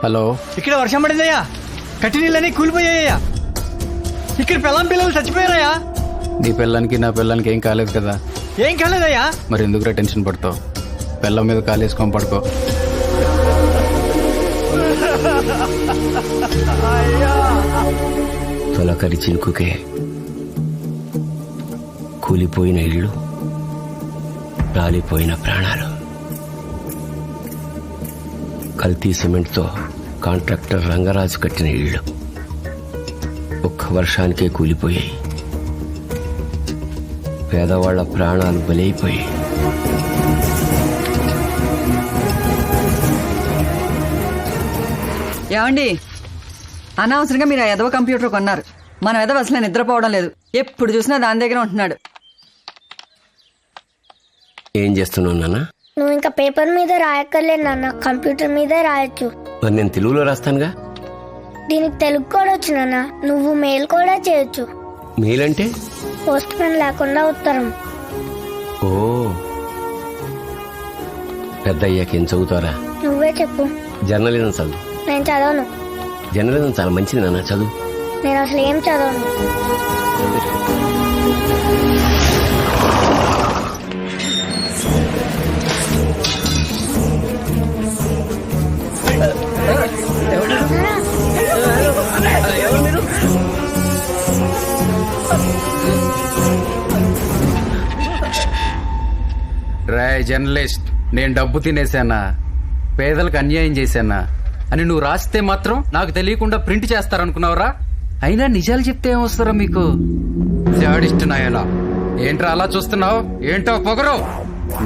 Hello, ఇక్కడ వర్షం పడిందయ్యా, కట్టి నీళ్ళని కూలిపోయాయ్యా, ఇక్కడ పిల్లలు చచ్చిపోయారయ్యా. నీ పిల్లానికి నా పిల్లానికి ఏం కాలేదు కదా? ఏం కాలేదయ్యా. మరి ఎందుకురా టెన్షన్ పడతావు? పిల్లం మీద కాలేసుకొని పడుకో. తొలకరి చినుకుకే కూలిపోయిన ఇళ్ళు, రాలిపోయిన ప్రాణాలు. కల్తీ సిమెంట్తో కాంట్రాక్టర్ రంగరాజు కట్టిన ఇళ్ళు ఒక్క వర్షానికే కూలిపోయాయి. పేదవాళ్ల ప్రాణాలు బలైపోయాయి. ఏమండి, అనవసరంగా మీరు ఆ ఎదవ కంప్యూటర్ కొన్నారు. మన ఎదవ అసలు నిద్రపోవడం లేదు, ఎప్పుడు చూసినా దాని దగ్గర ఉంటున్నాడు. ఏం చేస్తున్నావు నాన్న? నువ్వు ఇంకా పేపర్ మీద రాయక్కర్లేదు నాన్న, కంప్యూటర్ మీదే రాయొచ్చు. మరి నేను తెలుగులో రాస్తానుగా. దీనికి తెలుగు కూడా వచ్చు నాన్న. నువ్వు మెయిల్ కూడా చేయొచ్చు. మెయిల్ అంటే? పోస్ట్ మ్యాన్ లేకుండా ఉత్తరం. ఓ, పెద్ద అయ్యాక ఏం చదువుతారా? నువ్వే చెప్పు. జర్నలిజం చదువు. నేను చదవను. జర్నలిజం చాలా మంచిది నాన్న, చదువు. నేను అసలు ఏం చదవను. రాయ్ జర్నలిస్ట్, నేను డబ్బు తినేసానా, పేదలకు అన్యాయం చేశానా అని నువ్వు రాస్తే మాత్రం నాకు తెలియకుండా ప్రింట్ చేస్తారనుకున్నావురా? అయినా నిజాలు చెప్తే ఏమొస్తారా మీకు? జాడిస్ట్ నాయలా, ఏంట్రా అలా చూస్తున్నావు? ఏంటో పొగరు?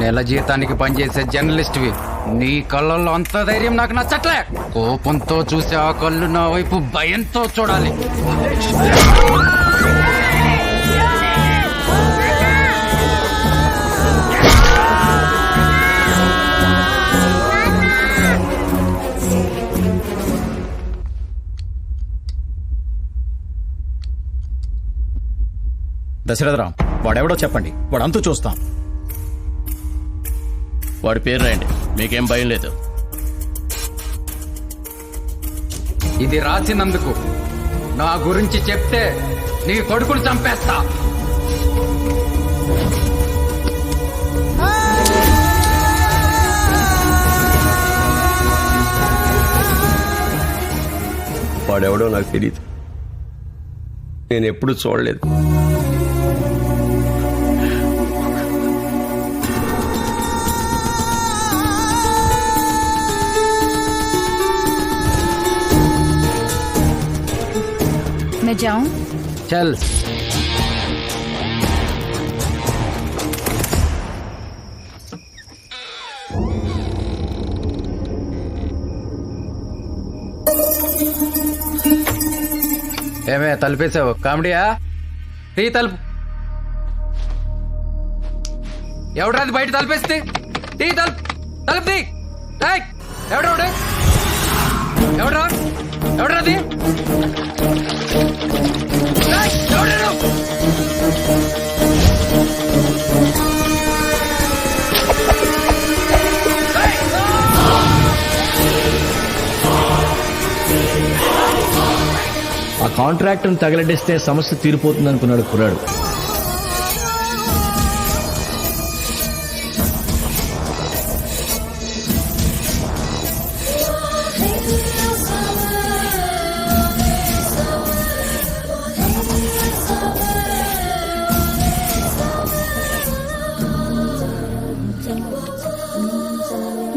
నెల జీతానికి పనిచేసే జర్నలిస్ట్వి, నీ కళ్ళల్లో అంత ధైర్యం నాకు నచ్చట్లే. కోపంతో చూసే ఆ కళ్ళు నా వైపు భయంతో చూడాలి. దశరథరాం, వాడెవడో చెప్పండి, వాడంతూ చూస్తాం. వాడి పేరు రాయండి, మీకేం భయం లేదు. ఇది రాసినందుకు నా గురించి చెప్తే నీ కొడుకును చంపేస్తా. వాడెవడో నాకు తెలియదు, నేను ఎప్పుడు చూడలేదు. मैं जाऊं? चल. ఏమే తలుపేసావు? కామెడీయా? టీ తలుపు. ఎవడ్రాది బయట తలుపేస్తే? టీ తలుపు, తలుపు తీ. ఎవడ్రా ఎవడ్రా ఎవడ్రాది? ఆ కాంట్రాక్టర్ని తగలడిస్తే సమస్య తీరిపోతుంది అనుకున్నాడు కుర్రాడు.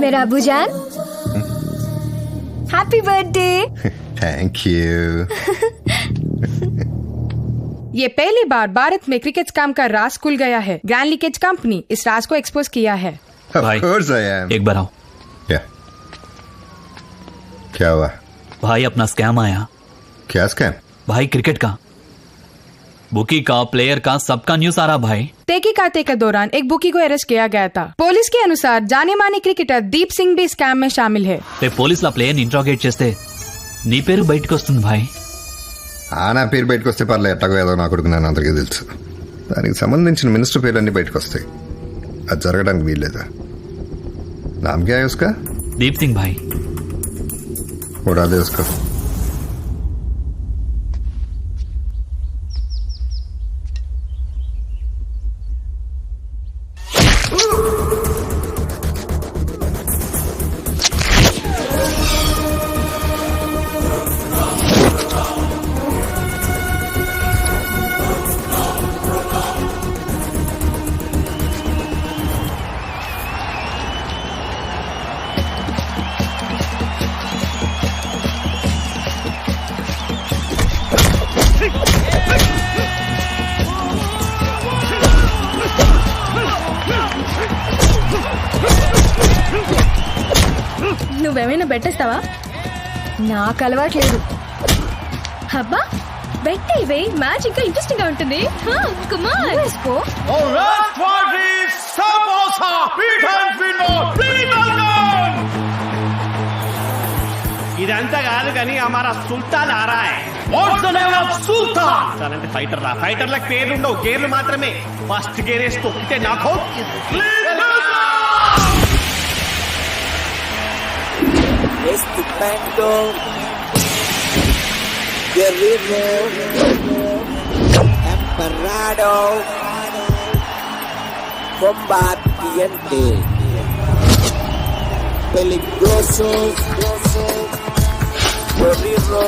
मेरा अबूजान, हैप्पी बर्थडे. Thank you. ये पहली बार भारत में क्रिकेट स्कैम का राज खुल गया है. ग्रैंड लीकेज कंपनी इस राज को एक्सपोज किया है. Of course I am. एक बार आओ. क्या हुआ भाई? अपना स्कैम आया. क्या स्कैम? भाई क्रिकेट का, बुकी का, प्लेयर का, सबका न्यूज आ रहा भाई. तहकीकात के दौरान एक बुकी को अरेस्ट किया गया था. पुलिस के अनुसार जाने माने क्रिकेटर दीप सिंह भी स्कैम में शामिल है. పోలీస్ లా ప్లేయర్ ఇంట్రాగేట్ చేస్తే నీ పేరు బయటకు వస్తుంది భాయ్. నా పేరు బయటకు వస్తే పర్లే, ఎట్టగో ఏదో నా కొడుకు నన్ను అందరికీ తెలుసు. దానికి సంబంధించిన మినిస్టర్ పేర్లన్నీ బయటకు వస్తాయి. అది జరగడానికి వీల్లేదా? నామ్ క్యా హై ఉస్కా? దీప్ సింగ్ భాయ్. కూడా అదే వేసుకో. నువ్వేమైనా బెట్టేస్తావా? నాకు అలవాట్లేదు. అబ్బా బెట్టే ఇవే, మ్యాచ్ ఇంకా ఇంట్రెస్టింగ్ గా ఉంటుంది. వేసుకో. ఇదంతా కాదు కానీ అమారా సుల్తాన్ ఆరాయ్. సుల్తాన్ అంటే ఫైటర్ రా. ఫైటర్లకు పేర్లు ఉండవు, గేర్లు మాత్రమే. ఫస్ట్ గేర్ వేసి తొక్కితే నాకు Estupendo, guerrero, emperrado, combatiente, peligroso, guerrero,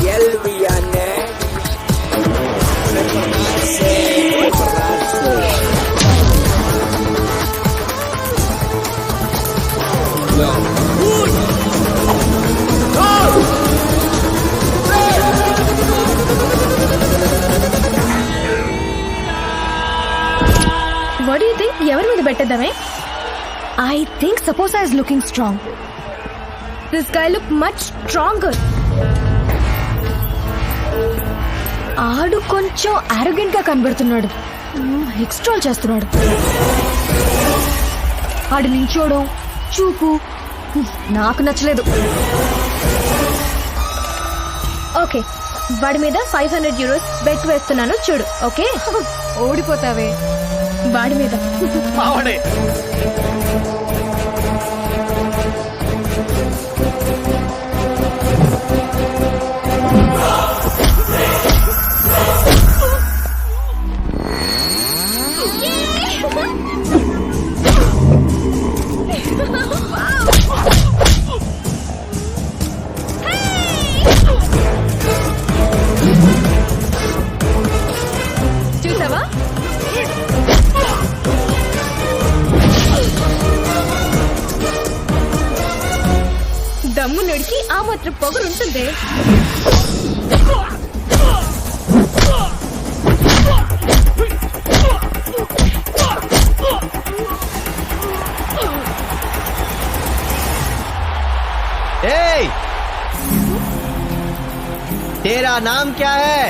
y el villano, prepararse. What do you think? ఎవరి మీద పెట్టేద్దామే? I think Saposa is looking strong. This guy look much stronger. ఆడు కొంచెం arrogant గా కనబడుతున్నాడు. ఎక్స్ట్రాల్ చేస్తున్నాడు. ఆడు నించోడం, చూపు నాకు నచ్చలేదు. ఓకే, వాడి మీద 500 euros బెట్ వేస్తున్నాను, చూడు. ఓకే, ఓడిపోతావే. వాడి మీద. మావాడే. చూసావా? దమ్ము నడికి ఆ మాత్రం పొగరు ఉంటుంది. ఏయ్, तेरा नाम क्या है?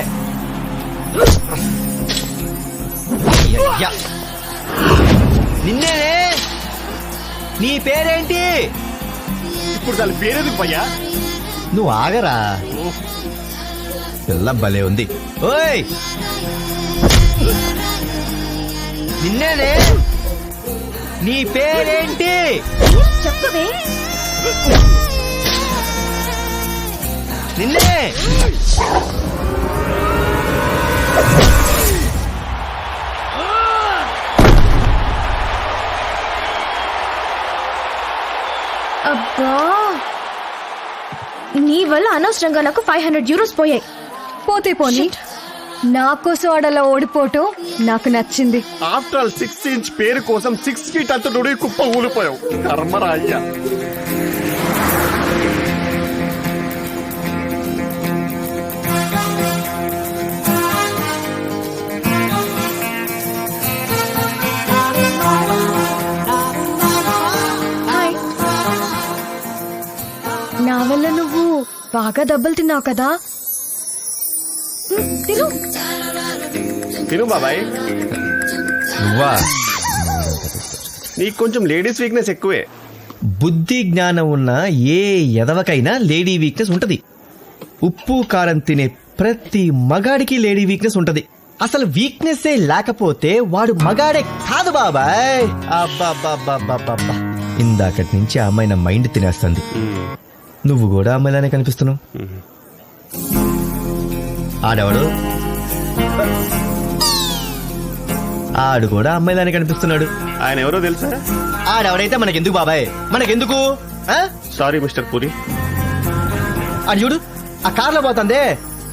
నిన్నేనే. నీ పేరేంటి? ఇప్పుడు దాని పేరేది భయ్యా? నువ్వు ఆగరా, పిల్ల భలే ఉంది. ఓయ్, నిన్నేనే. నీ పేరేంటి? చెప్పవే. నిన్నే. అబ్బా, నీ వల్ల అనవసరంగా నాకు 500 euros పోయాయి. పోతే పోనీ, నా కోసం ఆడలా ఓడిపోవటం నాకు నచ్చింది. ఆఫ్టర్ ఆల్ 6 inch పేరు కోసం 6 feet అంత నుడి కుప్ప ఊలిపోయావు. కర్మరా అయ్యా. హాయ్. నా వల్ల నువ్వు బాగా దెబ్బలు తిన్నావు కదా. తిను. తిను బాబాయ్. నువ్వా? నీకు కొంచెం లేడీస్ వీక్నెస్ ఎక్కువే. బుద్ధి జ్ఞానం ఉన్న ఏ ఎదవకైనా లేడీ వీక్నెస్ ఉంటది. ఉప్పు కారం తినే ప్రతి మగాడికి లేడీ వీక్నెస్ ఉంటది. అసలు వీక్నెస్ లేకపోతే వాడు మగాడే కాదు బాబాయ్. అబ్బా, ఇందాకటి నుంచి ఆ అమ్మాయి నా మైండ్ తినేస్తుంది. నువ్వు కూడా అమ్మాయిలానే కనిపిస్తున్నావు. ఆడెవడు? ఆడు కూడా అమ్మాయిలానే కనిపిస్తున్నాడు. ఆయన ఎవరో తెలుసా? ఆడెవడైతే మనకెందుకు బాబాయ్, మనకెందుకు? Sorry mister puri. అది చూడు, ఆ కార్లో పోతుంది,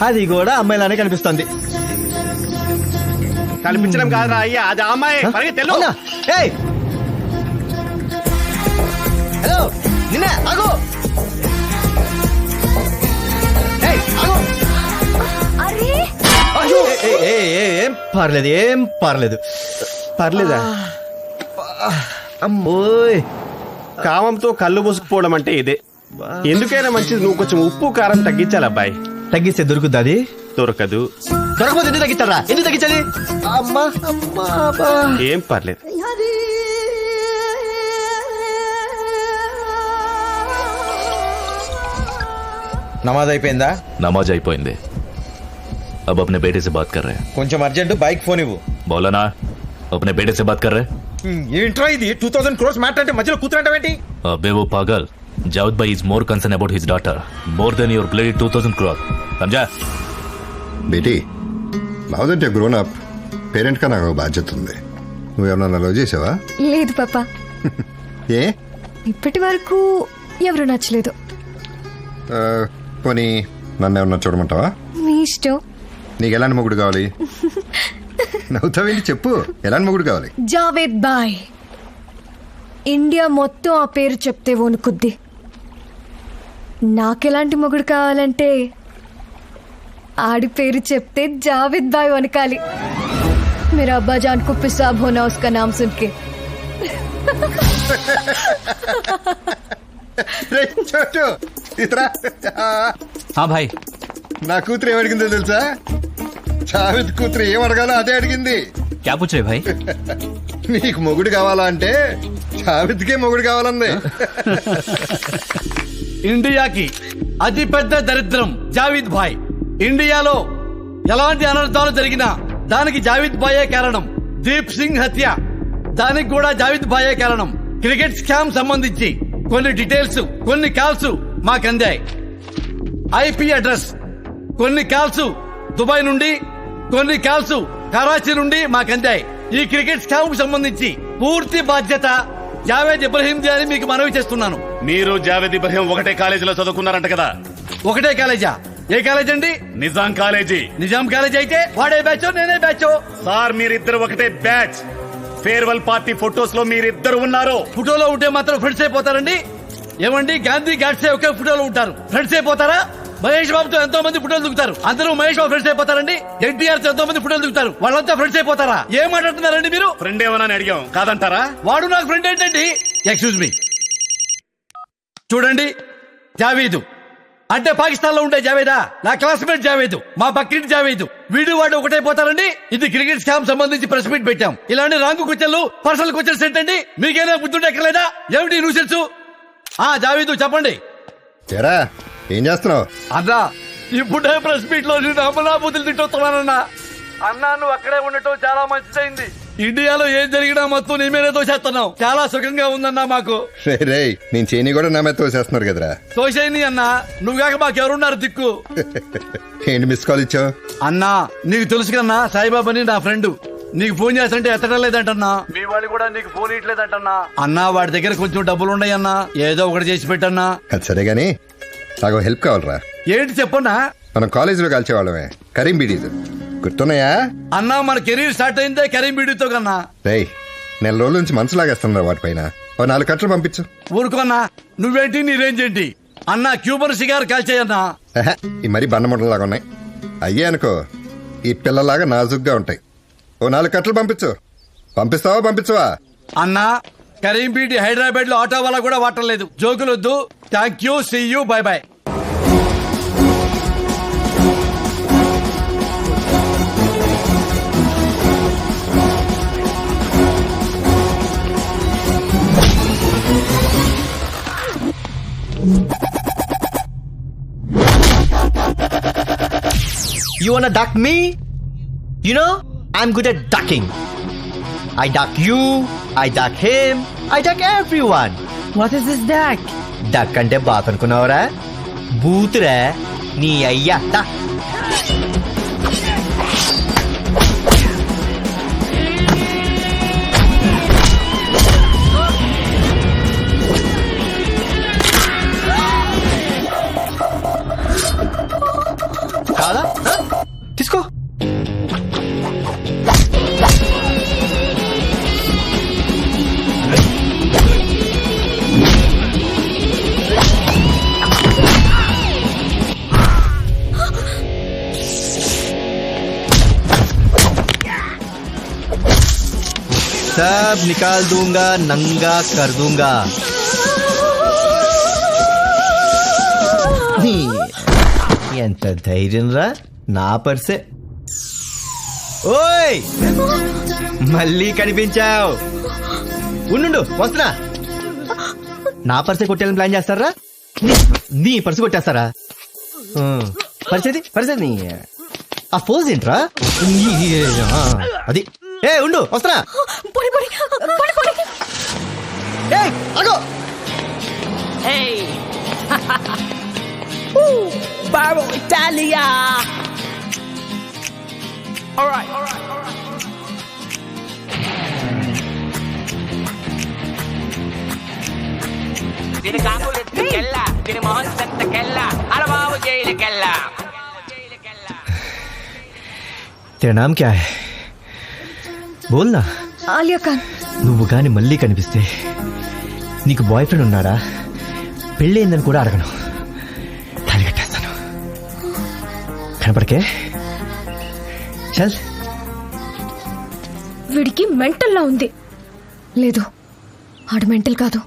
అది కూడా అమ్మాయిలానే కనిపిస్తుంది. కనిపించడం కాదురా అయ్యా, అది ఆ అమ్మాయి. అవునా? ఏయ్! హలో, నిన్నే, ఆగు! ఏయ్, ఆగు! అయ్యో! ఏం పర్లేదు, ఏం పర్లేదు. పర్లేదా? అమ్మోయ్, కామంతో కళ్ళు మూసుకుపోవడం అంటే ఇదే. ఎందుకైనా మంచిది నువ్వు కొంచెం ఉప్పు కారం తగ్గించాలి అబ్బాయి. తగ్గిస్తే దొరుకుద్ది? అది దొరకదు. దొరకపోతే ఎందుకు తగ్గిస్తారా? ఎందుకు తగ్గించాలి? అమ్మా అమ్మా అబ్బా. ఏం పర్లేదు. నమాజ్ అయిపోయిందా? నమాజ్ అయిపోయింది. अब अपने बेटे से बात कर रहे हैं. కొంచెం అర్జెంట్, బైక్ ఫోన్ ఇవ్వు. बोला ना, अपने बेटे से बात कर रहे हैं. ఏంట్రా ఇది 2000 crores మ్యాటర్ అంటే మధ్యలో కూతురంటావేంటి? अबे वो पागल, जावेद भाई is more concerned about his daughter more than your bloody 2000 crores. समझा? Beti, now that you grown up, parent గా నాకు బాధ్యత ఉంది. నువ్వేమన్నా లవ్ చేసావా? లేదు పాపా, ఏ? ఇప్పటి వరకు ఎవరు నచ్చలేదు. పోనీ నన్ను ఏమన్నా చూడమంటావా? మీ ఇష్టం. నీకు ఎలాంటి మొగుడు కావాలి? నవ్వుతావేంటి, చెప్పు, ఎలాంటి మొగుడు కావాలి? జావేద్ బాయ్. ఇండియా మొత్తం ఆ పేరు చెప్తే వణుకుద్ది. నాకెలాంటి మొగుడు కావాలంటే ఆడి పేరు చెప్తే జావేద్ బాయ్ వనకాలి. मेरा अब्बा जान को पेशाब होना उसका नाम सुन के. हाँ भाई. నా కూతురు ఏమడిగిందో తెలుసా? జావేద్ కూతురు ఏం అడగాలో అదే అడిగింది. क्या पूछ रहे भाई? నీకు మొగుడు కావాలా అంటే జావేద్కే మొగుడు కావాలంది. ఇండియాకి అతి పెద్ద దరిద్రం జావేద్ భాయ్. ఇండియాలో ఎలాంటి అనర్థాలు జరిగినా దానికి జావేద్ భాయే కారణం. దీప్ సింగ్ హత్య, దానికి కూడా జావేద్ భాయే కారణం. క్రికెట్ స్కామ్ సంబంధించి కొన్ని డీటెయిల్స్, కొన్ని కాల్స్ మాకు అందాయి. ఐపీ అడ్రస్, కొన్ని కాల్స్ దుబాయ్ నుండి, కొన్ని కాల్స్ కరాచీ నుండి మాకు అందాయి. ఈ క్రికెట్ స్కామ్ సంబంధించి పూర్తి బాధ్యత జావేద్ ఇబ్రహీం అని మీకు మనవి చేస్తున్నాను. మీరు జావేద్ ఇబ్రహీం ఒకటే కాలేజీలో చదువుకున్నారంట కదా? ఒకటే కాలేజా? ఏ కాలేజ్ అండి? నిజాం కాలేజీ. నిజాం కాలేజ్ అయితే వాడే బ్యాచ్, నేనే బ్యాచ్. సార్ మీరిద్దరు ఒకటే బ్యాచ్. ఫేర్వెల్ పార్టీ ఫొటోస్ లో మీరిద్దరు ఉన్నారు. ఫోటోలో ఉంటే మాత్రం ఫ్రెండ్స్ అయిపోతారండి? ఏమండి, గాంధీ గాడ్సే ఒకే ఫోటోలో ఉంటారు, ఫ్రెండ్స్ అయిపోతారా? మహేష్ బాబుతో ఎంతో మంది ఫోటోలు దిగుతారు, అందరూ మహేష్ బాబు ఫ్రెండ్స్ అయిపోతారండి? ఎన్టీఆర్ తో ఎంతో మంది ఫోటోలు దిగుతారు, వాళ్ళంతా ఫ్రెండ్స్ అయిపోతారా? ఏం మాట్లాడుతున్నారండి మీరు? ఫ్రెండ్ ఏమన్నా అడిగాం, కాదంటారా? వాడు నాకు ఫ్రెండ్ ఏంటండి? ఎక్స్క్యూజ్ మీ, చూడండి, జావేదు అంటే పాకిస్తాన్ లో ఉండే జావేదా? నా క్లాస్మేట్ జావేదు, మా పక్కింటి జావేదు. వీడు వాడు ఒకటే పోతారండి? ఇది క్రికెట్ స్కామ్ సంబంధించి ప్రెస్ మీట్ పెట్టాం. ఇలాంటి రాంగు క్వశ్చన్లు, పర్సనల్ క్వశ్చన్స్ ఏంటండి? మీకేనా బుద్ధుంటే ఎక్కలేదా? ఏమిటి నువ్వు తెలుసు? జావేదు చెప్పండి. ఏం చేస్తున్నావు అన్నా? ఇప్పుడే ప్రెస్ మీట్ లో నేను అమలాబుద్ధులు తింటున్నానన్నా. అన్నా, నువ్వు అక్కడే ఉండటం చాలా మంచిదైంది. ఇండియాలో ఏం జరిగినా మొత్తం నీ మీదే తోసేస్తున్నావు. చాలా సుఖంగా ఉందన్నా మాకు. నేను చేయని కూడా నా మీద తోసేస్తున్నారు కదరా. తోసేయని అన్నా, నువ్వుగాక మాకెవరున్నారు దిక్కు? ఏంటి మిస్ కాల్ ఇచ్చావు? అన్నా, నీకు తెలుసు కన్నా, సాయిబాబాని నా ఫ్రెండ్. నీకు ఫోన్ చేస్తుంటే ఎత్తడం లేదంటన్నా. మీ వాళ్ళు కూడా నీకు ఫోన్ ఇట్లేదంటన్నా. అన్నా, వాడి దగ్గర కొంచెం డబ్బులు ఉన్నాయన్నా, ఏదో ఒకటి చేసి పెట్టన్నా. అది సరే గాని నాకు హెల్ప్ కావాలరా. ఏంటి చెప్పన్నా? మనం కాలేజీలో కలిసేవాళ్ళమే, కరీం బీడీస్ గుర్తున్నాయా? అన్నా, మన కెరీర్ స్టార్ట్ అయిందే కరీం బీడీతో కన్నా. రేయ్, నెల రోజుల నుంచి మనసు లాగేస్తున్నా వాటిపైన. 4 కట్టలు పంపించు. ఊరుకోన్నా, నువ్వేంటి నీ రేంజ్ ఏంటి? అన్నా, క్యూబర్ సిగార్ కాల్చేయన్నా. ఈ మరీ బండమండలాగా ఉన్నాయి. అయ్యే అనుకో, ఈ పిల్లలాగా నాజుగ్గా ఉంటాయి. 4 కట్టలు పంపించు. పంపిస్తావా పంపించవా? అన్నా, కరీం బీడీ హైదరాబాద్ లో ఆటో వల్ల కూడా వాటర్లేదు. జోకులొద్దు. Thank you, see you, bye bye. You wanna duck me? You know, I'm good at ducking. I duck you, I duck him, I duck everyone. What is this duck? Duck అంటే బాత్ అనుకున్నావురా? బూతురా నీ అయ్యా. దా. కాదా? తీసుకో. सब निकाल दूंगा, नंगा कर दूंगा. ఎంత ధైర్యం రా నా పర్సే. ఓయ్ మళ్ళీ కనిపించావు. ఉండు వస్తున్నా. నా పర్సే కొట్టాలని ప్లాన్ చేస్తారా? నీ పర్సు కొట్టేస్తారా? పరిస్థితి ఆ ఫోజ్ ఏంట్రా? అది ఏ ఉండు వస్తున్నా. అగో Bravo Italia! All right. Dini kapulettikella, dini mohan santakella, alabavu jailikella. तेरा नाम क्या है? बोलना. ఆలియా ఖాన్. నువ్వు గాని మళ్ళీ కనిపిస్తే నీకు బాయ్ ఫ్రెండ్ ఉన్నాడా, పెళ్ళయిందని కూడా అడగను, తాళి కట్టేస్తాను. కనపడకే. చల్. వీడికి మెంటల్లా ఉంది. లేదు, ఆడు మెంటల్ కాదు.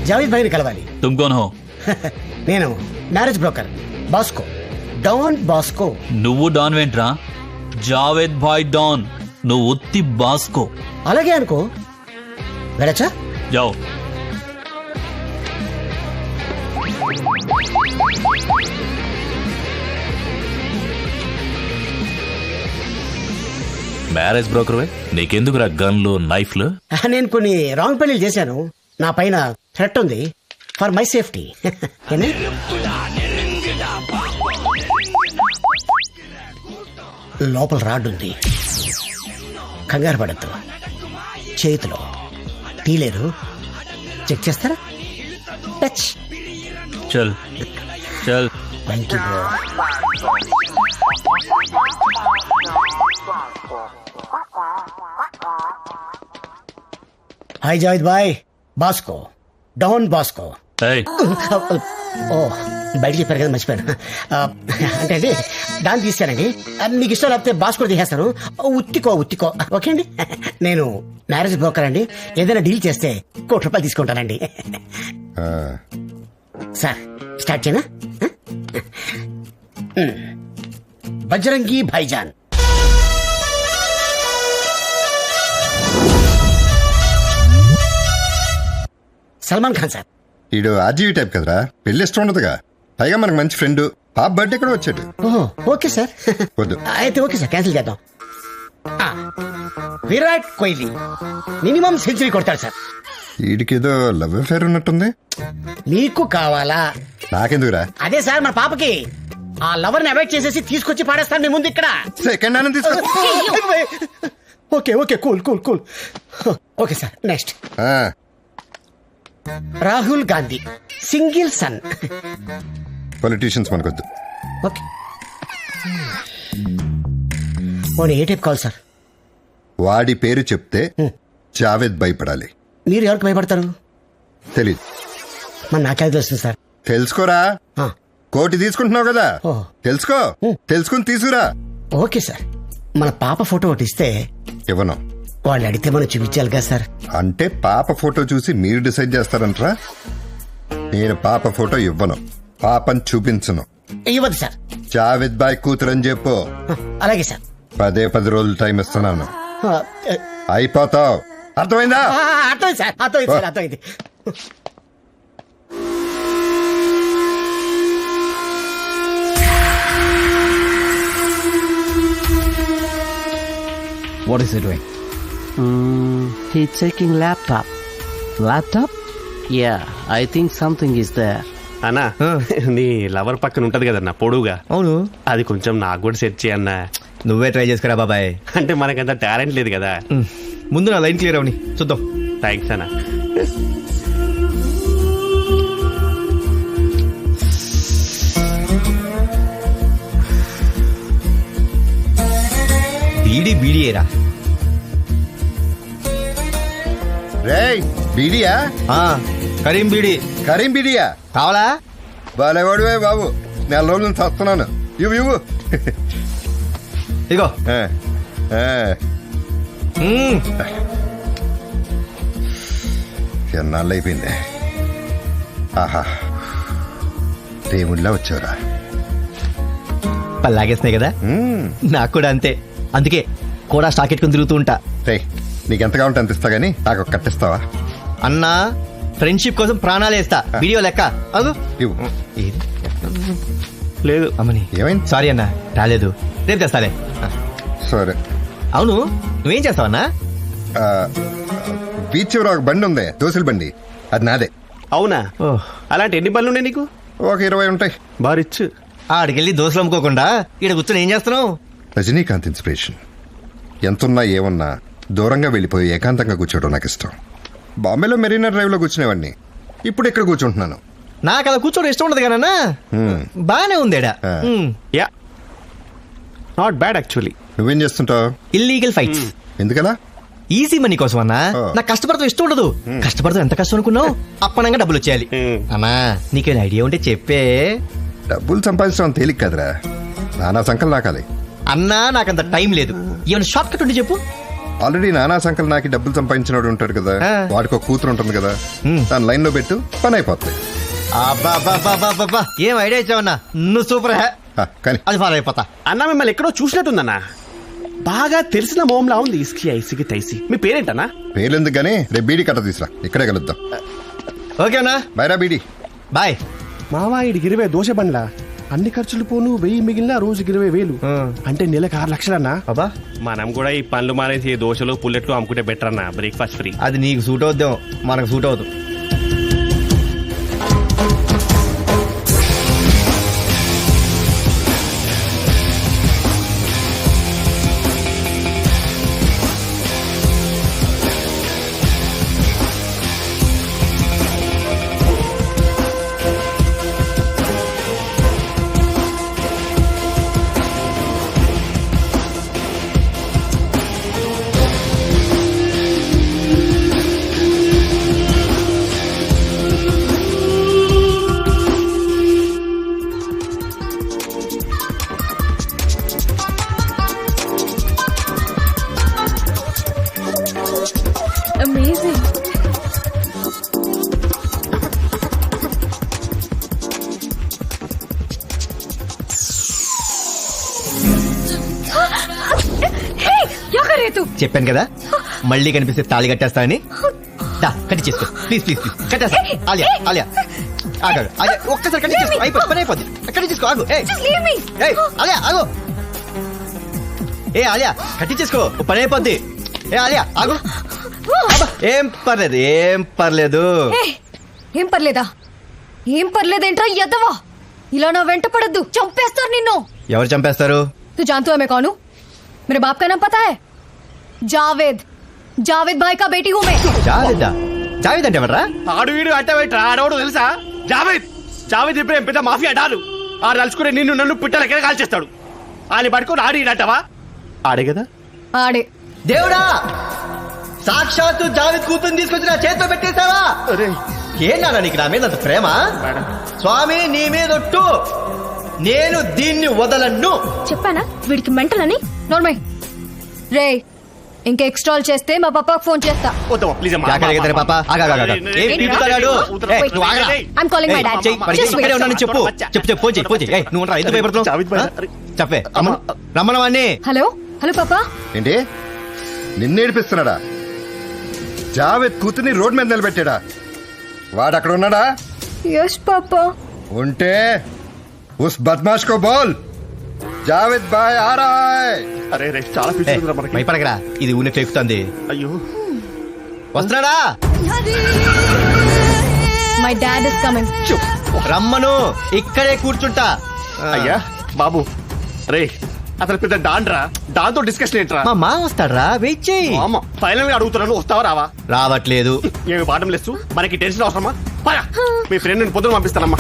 జావేద్ భాయ్ని కలవాలి. तुम कौन हो? నేను marriage broker Bosco, don Bosco. నువ్వు డాన్ వెంట్రా? జావేద్ భాయ్ డాన్, నువ్వు ఉత్తి బాస్కో. అలాగే అనుకో. వెళ్ళచ్చా? जाओ. మ్యారేజ్ బ్రోకర్ నీకెందుకురా గన్లు నైఫ్లు? నేను కొన్ని రాంగ్ పెళ్లి చేశాను. నా పైన థ్రెట్ ఉంది. For my safety. లోపల రాడ్ ఉంది. కంగారు పడద్దు. చేతిలో తీలేరు. చెక్ చేస్తారా? టచ్. చల్ చల్. Thank you bro. Hi Javed bhai. Bosco, don Bosco. ఓ బయట చెప్పారు కదా, మర్చిపోయాను. అంటే అండి దాన్ని తీసానండి. మీకు ఇష్టం లేకపోతే బాస్కో తీసేస్తాను. ఉత్తికో ఓకే అండి. నేను మ్యారేజ్ బ్రోకర్ అండి. ఏదైనా డీల్ చేస్తే ₹1,00,00,000 తీసుకుంటానండి. సార్ స్టార్ట్ చేయనా? బజరంగి భాయిజాన్. సల్మాన్ ఖాన్ సార్. ఈడు ఆర్జీవీ టైప్ కదరా, పెళ్లి ఇష్టం ఉండదుగా. పైగా మనకు మంచి ఫ్రెండ్, పాప బర్త్డే కూడా వచ్చాడు. ఓహో ఓకే సార్. వద్దు అయితే ఓకే సార్, క్యాన్సిల్ చేద్దాం. విరాట్ కోహ్లీ మినిమం సెంచరీ కొడతాడు సార్. వీడికేదో లవ్ అఫేర్ ఉన్నట్టుంది. మీకు కావాలా? నాకెందుకురా? అదే సార్ మన పాపకి ఆ లవర్ ని అవాయిడ్ చేసేసి తీసుకొచ్చి పాడేస్తాను మీ ముందు ఇక్కడ. సెకండ్ హ్యాండ్ తీసుకో. Okay okay cool cool cool. Okay sir next. Rahul Gandhi single son. Politicians మనకొద్దు. Okay own a type call sir? వాడి పేరు చెప్తే జావేద్ భయపడాలి. మీరు ఎవరికి భయపడతారు? తెలీదు. మరి నాకేది తెలుస్తుంది సార్? తెలుసుకోరా. కోటి తీసుకుంటున్నావు కదా, తెలుసుకో. తెలుసుకుని తీసుకురా. Okay sir. మన పాప ఫోటో ఒకటి ఇస్తే. ఇవ్వను. వాళ్ళు అడిగితే మనం చూపించాలి కదా సార్. అంటే పాప ఫోటో చూసి మీరు డిసైడ్ చేస్తారంటారా? నేను పాప ఫోటో ఇవ్వను, పాపని చూపించను. ఇవ్వదు సార్. జావేద్ బాయ్ కూతురని చెప్పు. అలాగే సార్. 10 రోజులు టైం ఇస్తున్నాను, అయిపోతావు. అర్థమైందా? అర్థమైంది సార్, అర్థమైంది సార్, అర్థమైంది. What is it doing? He's checking laptop. Laptop? Yeah, I think something is there. అన్నా, నీ లవర్ పక్కన ఉంటది కదన్నా పొడుగా, అవును, అది కొంచెం నాకు కూడా సెట్ చేయన్నా. నువ్వే ట్రై చేసుకురా బాబాయ్. అంటే మనకంత టాలెంట్ లేదు కదా. ముందు నా లైన్ క్లియర్ అవని చూద్దాం. థ్యాంక్స్ అన్నా. బీడీఏరా? రేయ్, బీడియా? కరీం బీడీ. కరీం బీడియా కావాలా? బాలేవాడువే బాబు, 4 రోజుల నుంచి వస్తున్నాను. ఇవ్వు ఇగో. ఎన్నాళ్ళు అయిపోయింది. ఆహా, దేవుళ్ళ వచ్చావురా. పల్లాగేస్తున్నాయి కదా, నాకు కూడా అంతే. అందుకే కూడా స్టాక్ ఎట్టుకుని తిరుగుతూ ఉంటా. నీకెంత కావాలంటే అంత ఇస్తా గానీ నాకు కట్టిస్తావా? అన్నా, ఫ్రెండ్షిప్ కోసం ప్రాణాలు వేస్తా. వీడియో లెక్క అదు లేదు అమ్మని. ఏమైంది? సారీ అన్నా, రాలేదు, రేపు తెస్తాలే. సరే. అవును, నువ్వేం చేస్తావన్నా? బీచ్ చివర ఒక బండి ఉంది, దోశల బండి, అది నాదే. అవునా? అలాంటి ఎన్ని పనులు ఉన్నాయి నీకు? ఒక 20 ఉంటాయి. బారిచ్చు. ఆడికెళ్ళి దోశలు అమ్ముకోకుండా ఇక్కడ కూర్చొని ఏం చేస్తున్నావు? రజనీకాంత్ ఇన్స్పిరేషన్. ఎంతున్నా ఏమన్నా దూరంగా వెళ్ళిపోయి ఏకాంతంగా కూర్చోవడం నాకు ఇష్టం. బాంబేలో మెరీనా డ్రైవ్ లో కూర్చునేవాడిని, ఇప్పుడు ఇక్కడ కూర్చుంటున్నాను. నాకు అలా కూర్చోవడం ఇష్టం ఉండదు కానన్నా. బానే ఉందేడా. Ya, not bad actually. నువ్వేం చేస్తుంటావు? Illegal fights. ఎందుకలా? ఈజీ మనీ కోసం అన్నా. నాకు కష్టపడతాం ఇష్టం ఉండదు. కష్టపడతాం ఎంత కష్టం అనుకున్నావు? అప్పనంగా డబ్బులు వచ్చేయాలి. అన్నా, నీకేం ఐడియా ఉంటే చెప్పే. డబ్బులు సంపాదించడం తేలిక కదరా, నానా సంకల్ నాకాలి. అన్నా, నాకంత టైం లేదు. ఏమైనా షార్ట్ కట్ ఉంటే చెప్పు. ఆల్రెడీ నానా సంకల్ నాకి డబ్బులు సంపాదించినోడు ఉంటాడు కదా, వాడికి ఒక కూతురు ఉంటుంది కదా, దాని లైన్ లో పెట్టు, పని అయిపోతుంది. ఏం ఐడియా ఇచ్చావన్నా, నువ్వు సూపర్. కానీ అది ఫాలో అయిపోతా. అన్నా, మిమ్మల్ని ఎక్కడో చూసినట్టుందన్నా, బాగా తెలిసిన మోమ్లా ఉంది. ఇస్కి ఐసికి తైసి. మీ పేరేంటన్నా? పేర్లు గానీ రేపు బీడీ కట్ట తీసురా, ఇక్కడే కలుద్దాం. ఓకేనా? బైరా బీడీ. బాయ్. మావా, ఇడికి 20 దోశ బండ్లా, అన్ని ఖర్చులు పోను 1000 మిగిలిన రోజుకి 20,000, అంటే నెలకు 6 లక్షలన్నా. బాబా, మనం కూడా ఈ పనులు మానేసి దోశలు పుల్లెట్లు అమ్ముకుంటే బెటర్ అన్న. Breakfast free. అది నీకు సూట్ అవుద్దాం, మనకు సూట్ అవుతాం. Amazing. Hey, क्या कर रहे तू? చెప్పాను కదా, మళ్ళీ కనిపిస్తే తాళి కట్టేస్తానని. కట్టి చేసుకో ప్లీజ్ ప్లీజ్ ప్లీజ్. కట్టేస్తా. ఆలియా ఆలియా ఆగు, ఒక్కసారి కట్టి చేసుకో, అయిపోయి పని అయిపోద్ది. కట్టి చేసుకో, ఆగు. ఆలియా ఆగు. ఆలియా కట్టి చేసుకో, పని అయిపోద్ది. ఆలియా ఆగు. ఏం పర్లేదు, ఏం పర్లేదు. ఏం పర్లేదా? ఏం పర్లేదేంట్రా ఎదవా? ఇలా నా వెంట పడద్దు, చంపేస్తారు నిన్ను. ఎవరు చంపేస్తారు? तू जानता है मैं कौन हूँ? मेरे बाप का नाम पता है? जावेद. जावेद भाई का बेटी हूँ मैं. జావేదా? జావేద్ అంటే ఎవరా? ఆడు వీడు అట్ట పెట్టరా, ఆడవాడు తెలుసా? జావేద్. జావేద్ ఇప్పుడు పెద్ద మాఫియా డాలు. ఆడు తలుచుకునే నిన్ను నన్ను పిట్టల కింద కాల్చేస్తాడు. ఆయన పట్టుకొని ఆడినట్టవా? ఆడే కదా. ఆడే. దేవుడా, సాక్షాత్తు జావేద్ కూతుర్ని తీసుకొచ్చి నా చేతిలో పెట్టేశావా? ఏంటన్నా నీకు నా మీద అంత ప్రేమ? స్వామి, నీ మీద ఒట్టు, నేను దీన్ని వదలను. చెప్పానా వీడికి మెంటల్ అని? నోర్మై రే, ఇంకా ఎక్స్ట్రాల్ చేస్తే మా పాపాకు ఫోన్ చేస్తా. I'm calling my dad. Just wait. చెప్పు చెప్పు చెప్పు. నువ్వు ఎందుకు భయపడుతున్నావు? చెప్పే రమ్మనవాణ్ణి. హలో హలో పాపా. ఏంటి నిన్ను ఏడిపిస్తున్నాడా? జావేద్ కూతుర్ని రోడ్ మీద నిలబెట్టాడా? వాడు అక్కడ ఉన్నాడా? యస్ పాపా. ఉంటే ఉస్ బద్మాష్ కో బోల్ జావేద్ బాయ్ ఆ రహా హై. అరే రే చాలా పిచ్చిందిరా మనకి. భయపడకరా, ఇది ఊనే ఎక్కుతుంది. అయ్యో వస్తున్నాడా? My dad is coming. రమ్మను, ఇక్కడే కూర్చుంటా. అయ్యా బాబు రే అతను పెద్ద డాన్రా, దాంతో డిస్కషన్ ఏంట్రా? మా మామ వస్తాడ్రా, వెయిట్ చేయి. ఫైనల్ గా అడుగుతున్నాను, వస్తావా రావా? రావట్లేదు. ఏమి బాటం లేదు, మనకి టెన్షన్ అవసరమా? పరా మీ ఫ్రెండ్ నేను పొద్దున పంపిస్తానమ్మా.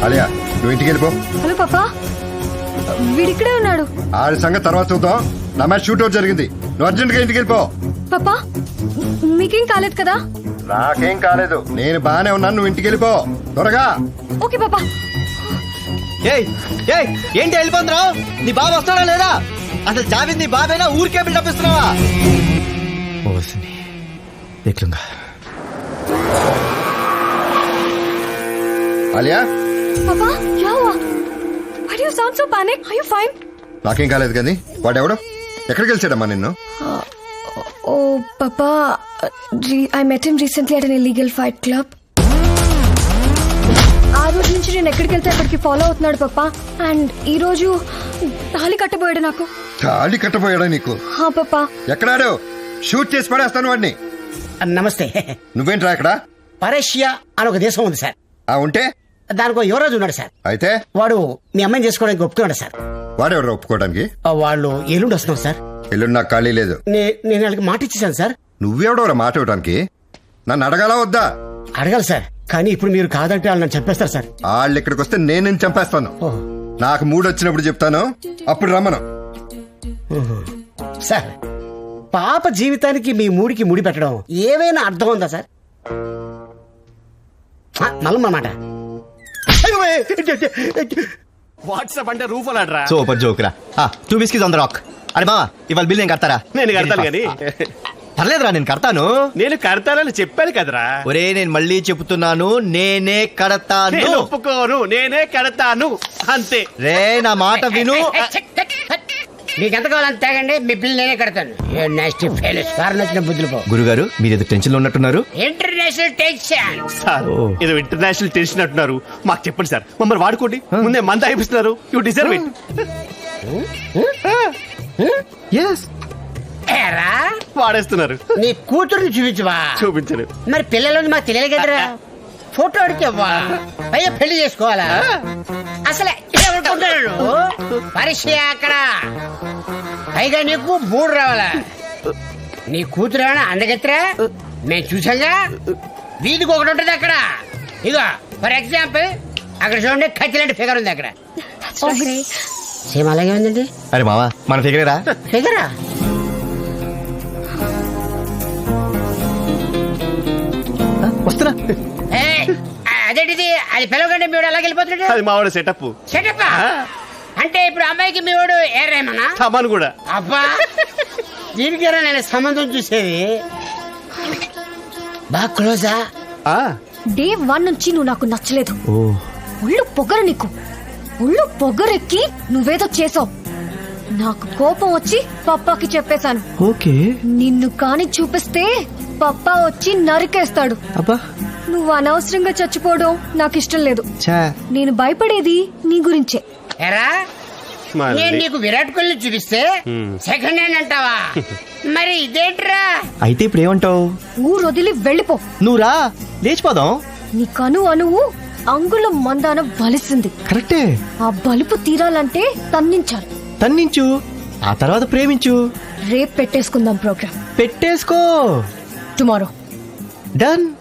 అలియా నువ్వు ఇంటికి వెళ్ళిపో. హలో పాపా, వీడిక్కడే ఉన్నాడు. ఆడి సంగతి తర్వాత చూద్దాం. నా మ్యాచ్ షూట్అవుట్ జరిగింది, నువ్వు అర్జెంట్ గా ఇంటికి వెళ్ళిపో. పాపా మీకేం కాలేదు కదా? నాకేం కాలేదు, నేను బానే ఉన్నాను, నువ్వు ఇంటికి వెళ్ళిపో త్వరగా. ఓకే పాపా. ఏంటి వెళ్ళిపోతున్నావు? నీ బాబు వస్తాడా లేదా? అసలు జావేద్ నీ బాబేనా? ఊరికే బిల్డప్ ఇస్తున్నావా? అలియా పాపా क्या हुआ? Why do you sound so panic? Are you fine? నాకేం కాలేదు కానీ వాడెవడో ఎక్కడికి వెళ్ళాడమ్మా నిన్ను? Oh papa, I met him recently at an illegal fight club. ఆ రోజు నుంచి నేను ఎక్కడికి వెళ్తే అక్కడికి ఫాలో అవుతున్నాడు పాపా. అండ్ ఈ రోజు తాళి కట్టబోయాడు నాకు. తాళి కట్టబోయాడా నీకు? హా పాపా. ఎక్కడాడు? షూట్ చేసి పడేస్తాను వాడిని. నమస్తే. నువ్వేంట్రా ఇక్కడ? పరేషియా అని ఒక దేశం ఉంది సార్. ఉంటే దానికి ఒక యువరాజు ఉన్నాడు సార్. అయితే వాడు మీ అమ్మాయిని చేసుకోవడానికి ఒప్పుకున్నాడు సార్. వాడెవరు ఒప్పుకోవడానికి? వాళ్ళు ఎల్లుండి వస్తున్నాం సార్. ఎల్లుండి నాకు ఖాళీ లేదు. నేను వాళ్ళకి మాట ఇచ్చేసాను సార్. నువ్వెవడవరా మాట ఇవ్వడానికి? నన్ను అడగాలా వద్దా? అడగాలి సార్, కానీ ఇప్పుడు మీరు కాదంటే వాళ్ళు నన్ను చంపేస్తారు సార్. వాళ్ళు ఇక్కడికి వస్తే నేను చంపేస్తాను. నాకు మూడు వచ్చినప్పుడు చెప్తాను, అప్పుడు రమ్మను. సార్, పాప జీవితానికి మీ మూడికి ముడి పెట్టడం ఏమైనా అర్థం ఉందా సార్? నల్లమాట వాట్సాప్ అంటే రూఫ్ అలాడ్రా. సూపర్ జోక్ రా. 2 బిస్కీస్ ఆన్ ద రాక్. అరే మావా, ఇవాళ బిల్ నేను కడతారా? నేను కడతాను కానీ. పర్లేదురా, నేను కడతాను. నేను కడతానని చెప్పాను కదరా. ఒరే నేను మళ్ళీ చెబుతున్నాను, నేనే కడతాను. నేను ఒప్పుకోను, నేనే కడతాను అంతే. రే నా మాట విను. మీకు ఎంత కావాలని తాగండి, మీ బిల్ నేనే కడతాను. బుద్ధులు పో. గురుగారు మీరు ఏదో టెన్షన్ లో ఉన్నట్టున్నారు. ఇంటర్నేషనల్ టెన్షన్ సార్, ఏదో ఇంటర్నేషనల్ టెన్షన్ అంటున్నారు. మాకు చెప్పండి సార్, మమ్మల్ని వాడుకోండి. ముందే మంద అయిపిస్తున్నారు. You deserve it. వాడేస్తున్నారు. నీ కూతురుని చూపించవా? చూపించరు. మరి పిల్లలని మాకు తెలియదు కదరా. ఫోటో అడిగివ్వా? పైగా పెళ్లి చేసుకోవాలా? అసలు ఏమనుకుంటున్నాడు? పరీక్ష అక్కడ, పైగా నీకు 3 రావాలా? నీ కూతురు ఏమైనా అందగెత్తరా? మేము చూసాగా, వీధికి ఒకటి ఉంటుంది అక్కడ. ఇగో ఫర్ ఎగ్జాంపుల్ అక్కడ చూడండి, కత్తిలాంటి ఫిగర్ ఉంది అక్కడ. సేమ్ అలాగే ఉందండి. అరే మావా, మన ఫిగరేరా? ఫిగరా? వస్తున్నా. అదేంటిది? అది పిలవకండి, మీ వాడు అలాగే వెళ్ళిపోతున్నాడు. అది మావాడు సెటప్. సెటప్ అంటే ఇప్పుడు అమ్మాయికి మీ వాడు ఏరేమన్నా? సమాన్ కూడా. అబ్బా, దీనికేరా నేను సంబంధం చూసేది. బాగా క్లోజా? డే 1 నుంచి నువ్వు నాకు నచ్చలేదు. ఒళ్ళు పొగరు నీకు. ఒళ్ళు పొగరెక్కి నువ్వేదో చేసావు. నాకు కోపం వచ్చి పప్పాకి చెప్పేశాను. ఓకే, నిన్ను కాని చూపిస్తే పప్పా వచ్చి నరికేస్తాడు. అబ్బా, నువ్వు అనవసరంగా చచ్చిపోవడం నాకు ఇష్టం లేదు. నేను భయపడేది నీ గురించే. ఎరా, నేను నీకు విరాట్ కోహ్లీ చూపిస్తే సెకండ్ హ్యాండ్ అంటావా? మరి ఇదేంట్రా? అయితే ఇప్పుడు ఏమంటావు? ఊరు వదిలి వెళ్ళిపో. నువ్వు రా, లేచిపోదాం. నీ కను అణువు అంగుళం మందాన బలిసింది. కరెక్టే. ఆ బలుపు తీరాలంటే తన్నించాలి. తన్నించు. ఆ తర్వాత ప్రేమించు. రేపు పెట్టేసుకుందాం ప్రోగ్రామ్. పెట్టేసుకో. టుమారో. డన్.